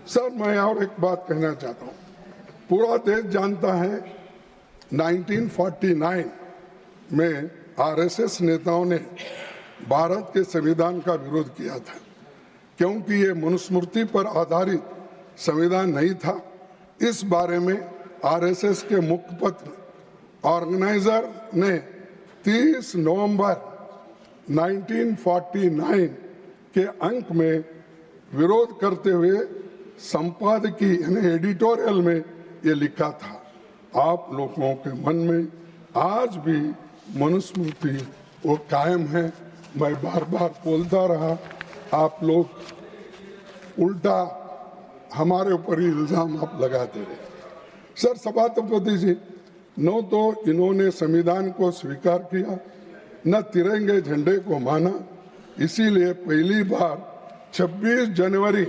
Sir, मैं और एक बात कहना चाहता हूँ। पूरा देश जानता है 1949 में आरएसएस नेताओं ने भारत के संविधान का विरोध किया था, क्योंकि ये मनुस्मृति पर आधारित संविधान नहीं था। इस बारे में आरएसएस के मुखपत्र ऑर्गेनाइजर ने 30 नवंबर 1949 के अंक में विरोध करते हुए संपादकीय यानी एडिटोरियल में ये लिखा था, आप लोगों के मन में आज भी मनुस्मृति वो कायम है। मैं बार बार बोलता रहा, आप लोग उल्टा हमारे ऊपर ही इल्जाम आप लगाते रहे। सर, सभापति जी, न तो इन्होंने संविधान को स्वीकार किया, न तिरंगे झंडे को माना। इसीलिए पहली बार 26 जनवरी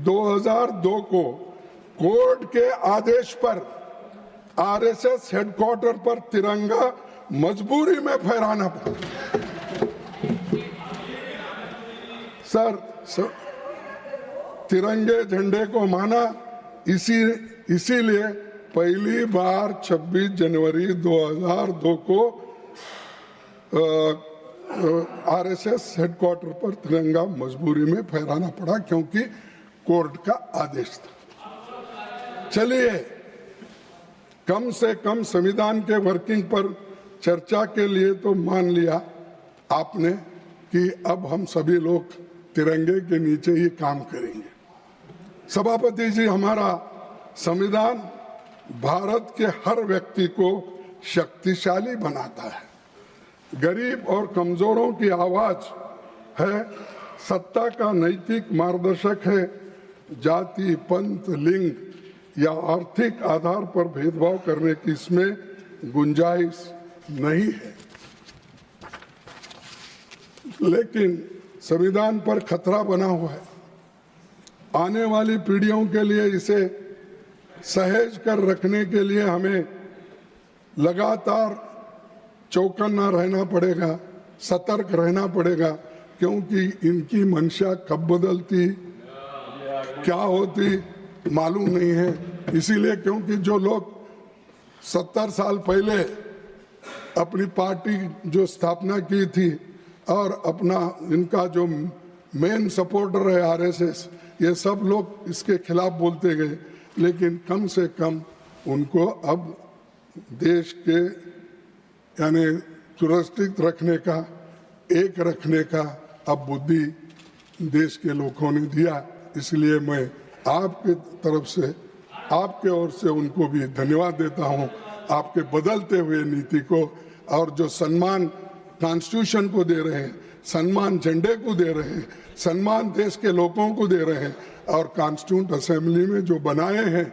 2002 को कोर्ट के आदेश पर आरएसएस हेडक्वार्टर पर तिरंगा मजबूरी में फहराना पड़ा। सर, तिरंगे झंडे को माना, इसीलिए पहली बार 26 जनवरी 2002 को आरएसएस हेडक्वार्टर पर तिरंगा मजबूरी में फहराना पड़ा, क्योंकि कोर्ट का आदेश था। चलिए, कम से कम संविधान के वर्किंग पर चर्चा के लिए तो मान लिया आपने कि अब हम सभी लोग तिरंगे के नीचे ही काम करेंगे। सभापति जी, हमारा संविधान भारत के हर व्यक्ति को शक्तिशाली बनाता है, गरीब और कमजोरों की आवाज है, सत्ता का नैतिक मार्गदर्शक है, जाति, पंथ, लिंग या आर्थिक आधार पर भेदभाव करने की इसमें गुंजाइश नहीं है। लेकिन संविधान पर खतरा बना हुआ है। आने वाली पीढ़ियों के लिए इसे सहेज कर रखने के लिए हमें लगातार चौकन्ना रहना पड़ेगा, सतर्क रहना पड़ेगा, क्योंकि इनकी मंशा कब बदलती, क्या होती मालूम नहीं है। इसीलिए क्योंकि जो लोग 70 साल पहले अपनी पार्टी जो स्थापना की थी और अपना इनका जो मेन सपोर्टर है आरएसएस, ये सब लोग इसके खिलाफ बोलते गए, लेकिन कम से कम उनको अब देश के यानी सुरक्षित रखने का, एक रखने का अब बुद्धि देश के लोगों ने दिया। इसलिए मैं आपके तरफ से, आपके ओर से उनको भी धन्यवाद देता हूं, आपके बदलते हुए नीति को, और जो सम्मान कॉन्स्टिट्यूशन को दे रहे हैं, सम्मान झंडे को दे रहे हैं, सम्मान देश के लोगों को दे रहे हैं, और कॉन्स्टिट्यूंट असेंबली में जो बनाए हैं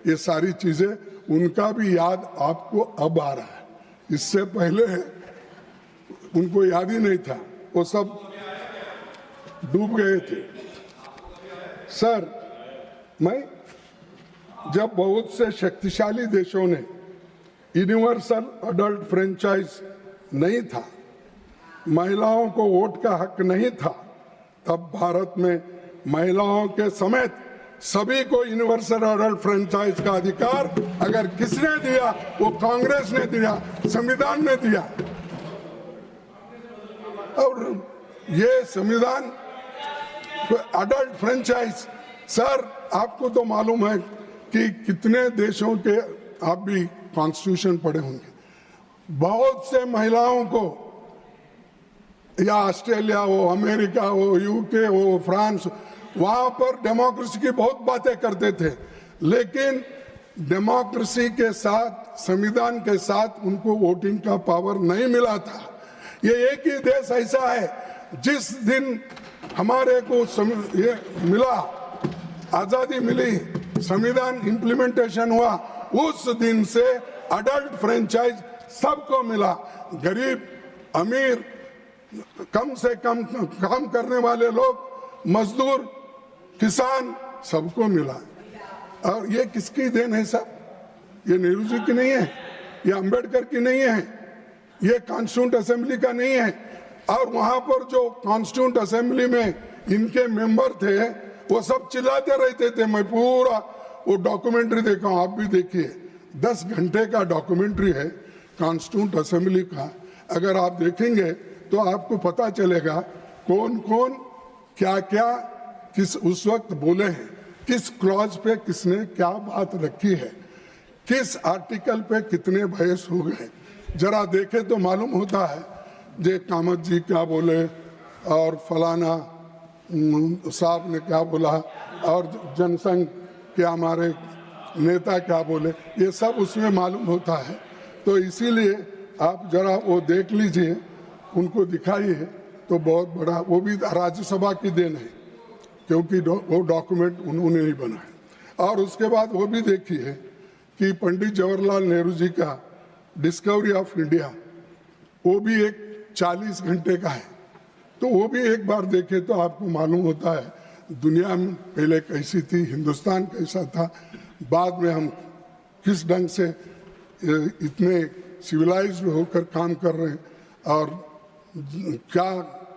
ये सारी चीजें, उनका भी याद आपको अब आ रहा है। इससे पहले उनको याद ही नहीं था, वो सब डूब गए थे। सर, मैं जब बहुत से शक्तिशाली देशों ने यूनिवर्सल अडल्ट फ्रेंचाइज नहीं था, महिलाओं को वोट का हक नहीं था, तब भारत में महिलाओं के समेत सभी को यूनिवर्सल अडल्ट फ्रेंचाइज का अधिकार अगर किसने दिया, वो कांग्रेस ने दिया, संविधान ने दिया। और ये संविधान अडल्ट फ्रेंचाइज, सर आपको तो मालूम है कि कितने देशों के, आप भी कॉन्स्टिट्यूशन पढ़े होंगे, बहुत से महिलाओं को, या ऑस्ट्रेलिया हो, अमेरिका हो, यूके हो, फ्रांस, वहां पर डेमोक्रेसी की बहुत बातें करते थे, लेकिन डेमोक्रेसी के साथ, संविधान के साथ उनको वोटिंग का पावर नहीं मिला था। ये एक ही देश ऐसा है जिस दिन हमारे को ये मिला, आजादी मिली, संविधान इंप्लीमेंटेशन हुआ, उस दिन से अडल्ट फ्रेंचाइज सबको मिला। गरीब, अमीर, कम से कम काम करने वाले लोग, मजदूर, किसान, सबको मिला। और ये किसकी देन है साहब? ये नेहरू जी की नहीं है, ये अंबेडकर की नहीं है, ये कॉन्स्टिट्यूंट असेंबली का नहीं है, और वहां पर जो कॉन्स्टिट्यूंट असेंबली में इनके मेंबर थे वो सब चिल्लाते रहते थे। मैं पूरा वो डॉक्यूमेंट्री देखा हूं, आप भी देखिए, 10 घंटे का डॉक्यूमेंट्री है कॉन्स्टिट्यूंट असेंबली का। अगर आप देखेंगे तो आपको पता चलेगा कौन कौन क्या क्या किस उस वक्त बोले हैं, किस क्लॉज पे किसने क्या बात रखी है, किस आर्टिकल पे कितने बहस हो गए। जरा देखे तो मालूम होता है जे कामत जी क्या बोले और फलाना साहब ने क्या बोला और जनसंघ के हमारे नेता क्या बोले, ये सब उसमें मालूम होता है। तो इसीलिए आप जरा वो देख लीजिए, उनको दिखाइए तो बहुत बड़ा, वो भी राज्यसभा की देन है क्योंकि वो डॉक्यूमेंट उन्होंने ही बनाया। और उसके बाद वो भी देखिए कि पंडित जवाहरलाल नेहरू जी का डिस्कवरी ऑफ इंडिया, वो भी एक 40 घंटे का है। तो वो भी एक बार देखे तो आपको मालूम होता है दुनिया में पहले कैसी थी, हिंदुस्तान कैसा था, बाद में हम किस ढंग से इतने सिविलाइज्ड होकर काम कर रहे हैं और क्या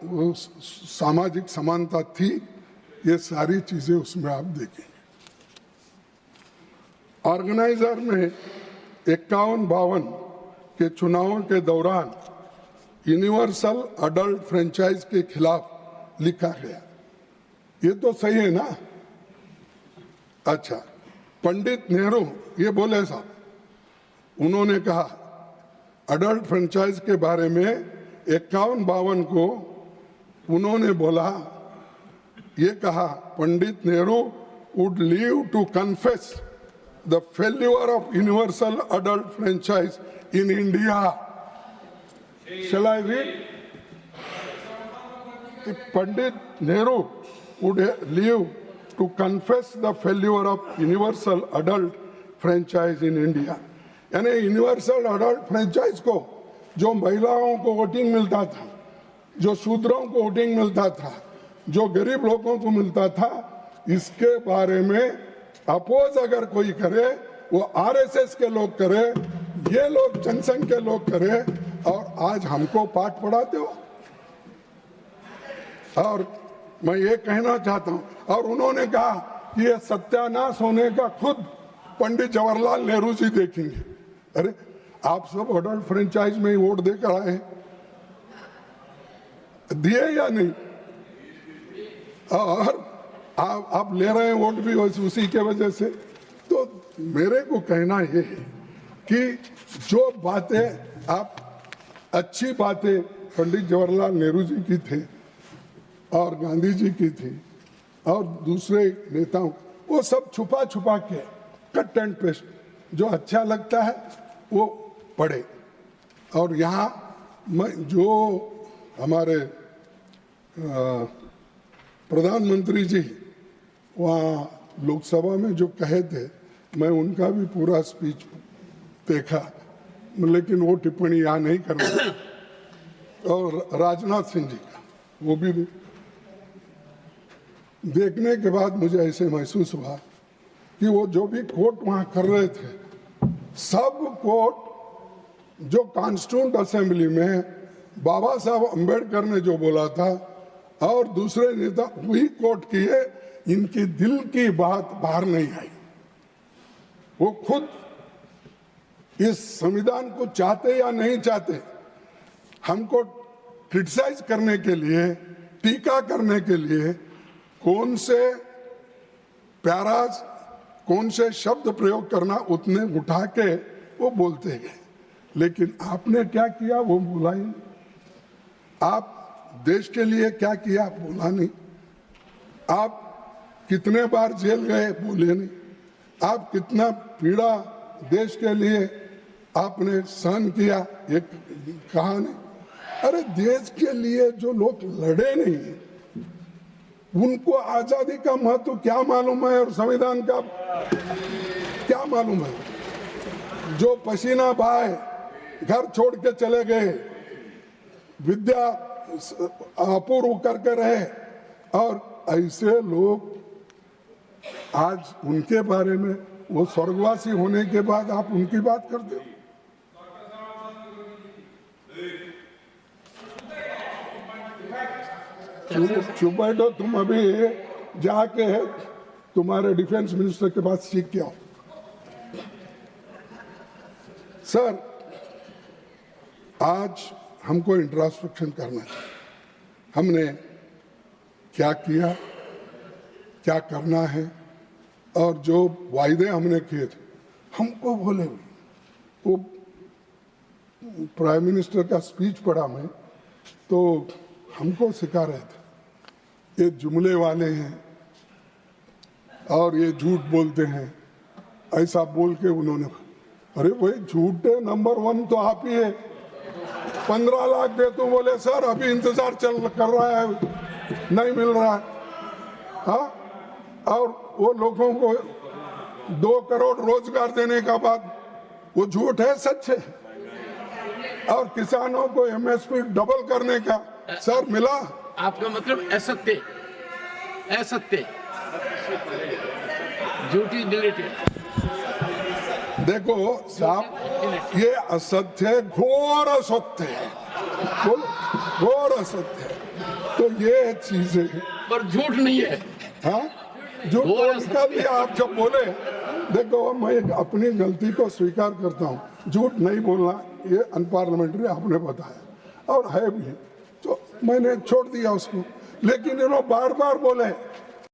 वो सामाजिक समानता थी, ये सारी चीजें उसमें आप देखेंगे। ऑर्गेनाइजर में 51-52 के चुनावों के दौरान यूनिवर्सल अडल्ट फ्रेंचाइज के खिलाफ लिखा गया। ये तो सही है ना? अच्छा, पंडित नेहरू ये बोले साहब, उन्होंने कहा अडल्ट फ्रेंचाइज के बारे में 51-52 को उन्होंने बोला, ये कहा Pandit Nehru would leave to confess the failure of universal adult franchise in India. Shall I read? Pandit Nehru would live to confess the failure of universal adult franchise in India. यानी universal adult franchise को, जो महिलाओं को voting मिलता था, जो शूद्रों को voting मिलता था, जो गरीब लोगों को मिलता था, इसके बारे में अपोज अगर कोई करे, वो आरएसएस के लोग करे, ये लोग जनसंघ के लोग करे, और आज हमको पाठ पढ़ाते हो। और मैं ये कहना चाहता हूं, और उन्होंने कहा कि ये सत्यानाश होने का खुद पंडित जवाहरलाल नेहरू जी देखेंगे। अरे आप सब अडल्ट फ्रेंचाइज में ही वोट देकर आए, दिए या नहीं? और आप ले रहे हैं वोट भी उसी के वजह से। तो मेरे को कहना ये है कि जो बातें आप अच्छी बातें पंडित जवाहरलाल नेहरू जी की थी और गांधी जी की थी और दूसरे नेताओं, वो सब छुपा छुपा के कट एंड पेस्ट, जो अच्छा लगता है वो पढ़े। और यहाँ जो हमारे प्रधानमंत्री जी वहाँ लोकसभा में जो कहे थे, मैं उनका भी पूरा स्पीच देखा, लेकिन वो टिप्पणी यहाँ नहीं करना। और राजनाथ सिंह जी का वो भी देखने के बाद मुझे ऐसे महसूस हुआ कि वो जो भी कोट वहाँ कर रहे थे, सब कोट जो कॉन्स्टिट्यूंट असेंबली में बाबा साहब अम्बेडकर ने जो बोला था और दूसरे नेता वही कोट किए, इनकी दिल की बात बाहर नहीं आई। वो खुद इस संविधान को चाहते या नहीं चाहते, हमको क्रिटिसाइज करने के लिए, टीका करने के लिए कौन से पैराज, कौन से शब्द प्रयोग करना, उतने उठा के वो बोलते गए। लेकिन आपने क्या किया वो बोला ही नहीं। आप देश के लिए क्या किया बोला नहीं। आप कितने बार जेल गए बोले नहीं। आप कितना पीड़ा देश के लिए आपने सहन किया ये कहा नहीं। अरे देश के लिए जो लोग लड़े नहीं, उनको आजादी का महत्व क्या मालूम है और संविधान का क्या मालूम है? जो पसीना बहाए, घर छोड़ के चले गए, विद्या अपूर्व करके रहे, और ऐसे लोग आज उनके बारे में, वो स्वर्गवासी होने के बाद आप उनकी बात करते हो। चुप बैठो तुम। अभी जाके तुम्हारे डिफेंस मिनिस्टर के पास सीख के आओ। सर, आज हमको इंट्रोस्पेक्शन करना चाहिए। हमने क्या किया, क्या करना है, और जो वायदे हमने किए थे हमको भूले हुए। वो प्राइम मिनिस्टर का स्पीच पढ़ा मैं, तो हमको सिखा रहे थे ये जुमले वाले हैं और ये झूठ बोलते हैं, ऐसा बोल के उन्होंने, अरे भाई झूठे नंबर 1 तो आप ही है। 15 लाख दे तो बोले सर अभी इंतजार कर रहा है, नहीं मिल रहा है। हाँ, और वो लोगों को 2 करोड़ रोजगार देने का बाद वो झूठ है, सच है। और किसानों को एमएसपी डबल करने का सर मिला। आपका मतलब असत्य, असत्य, झूठी डिलीटेड। देखो साहब, ये असत्य है, घोर असत्य है, घोर असत्य है। तो ये चीजें पर झूठ नहीं है। हाँ, जो का भी आप जब बोले, देखो मैं अपनी गलती को स्वीकार करता हूँ, झूठ नहीं बोलना ये अनपार्लियामेंट्री आपने बताया और है भी, तो मैंने छोड़ दिया उसको। लेकिन इन्होंने बार बार बोले